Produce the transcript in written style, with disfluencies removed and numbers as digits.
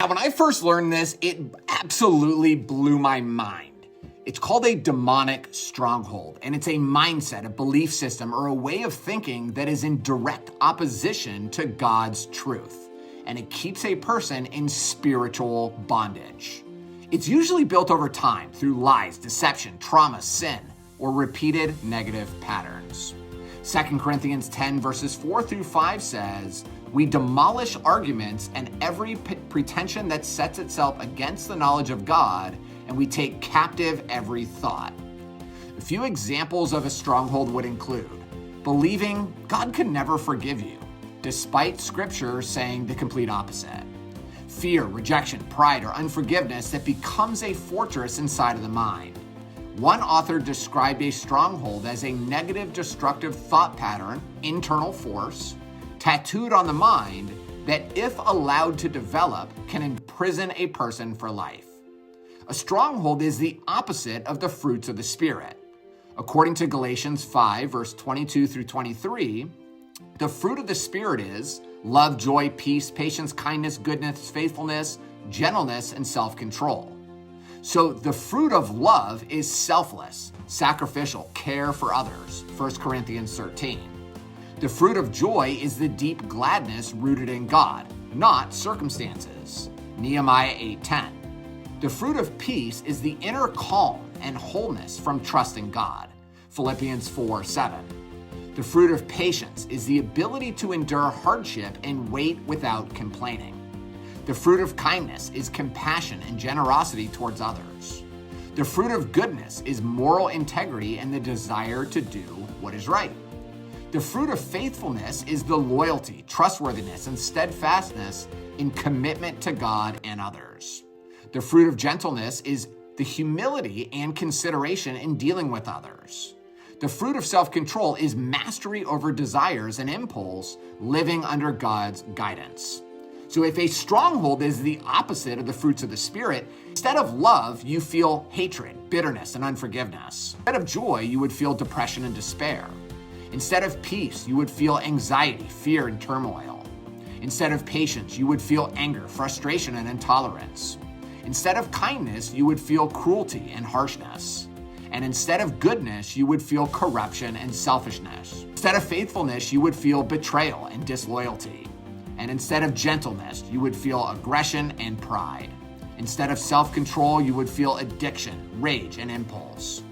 Now, when I first learned this, it absolutely blew my mind. It's called a demonic stronghold, and it's a mindset, a belief system, or a way of thinking that is in direct opposition to God's truth, and it keeps a person in spiritual bondage. It's usually built over time through lies, deception, trauma, sin, or repeated negative patterns. 2 Corinthians 10 verses 4 through 5 says, "We demolish arguments and every pretension that sets itself against the knowledge of God, and we take captive every thought." A few examples of a stronghold would include believing God could never forgive you, despite Scripture saying the complete opposite. Fear, rejection, pride, or unforgiveness that becomes a fortress inside of the mind. One author described a stronghold as a negative, destructive thought pattern, internal force, tattooed on the mind that, if allowed to develop, can imprison a person for life. A stronghold is the opposite of the fruits of the Spirit. According to Galatians 5, verse 22 through 23, the fruit of the Spirit is love, joy, peace, patience, kindness, goodness, faithfulness, gentleness, and self-control. So the fruit of love is selfless, sacrificial, care for others, 1 Corinthians 13. The fruit of joy is the deep gladness rooted in God, not circumstances, Nehemiah 8:10. The fruit of peace is the inner calm and wholeness from trusting God, Philippians 4:7. The fruit of patience is the ability to endure hardship and wait without complaining. The fruit of kindness is compassion and generosity towards others. The fruit of goodness is moral integrity and the desire to do what is right. The fruit of faithfulness is the loyalty, trustworthiness, and steadfastness in commitment to God and others. The fruit of gentleness is the humility and consideration in dealing with others. The fruit of self-control is mastery over desires and impulse, living under God's guidance. So if a stronghold is the opposite of the fruits of the Spirit, instead of love, you feel hatred, bitterness, and unforgiveness. Instead of joy, you would feel depression and despair. Instead of peace, you would feel anxiety, fear, and turmoil. Instead of patience, you would feel anger, frustration, and intolerance. Instead of kindness, you would feel cruelty and harshness. And instead of goodness, you would feel corruption and selfishness. Instead of faithfulness, you would feel betrayal and disloyalty. And instead of gentleness, you would feel aggression and pride. Instead of self-control, you would feel addiction, rage, and impulse.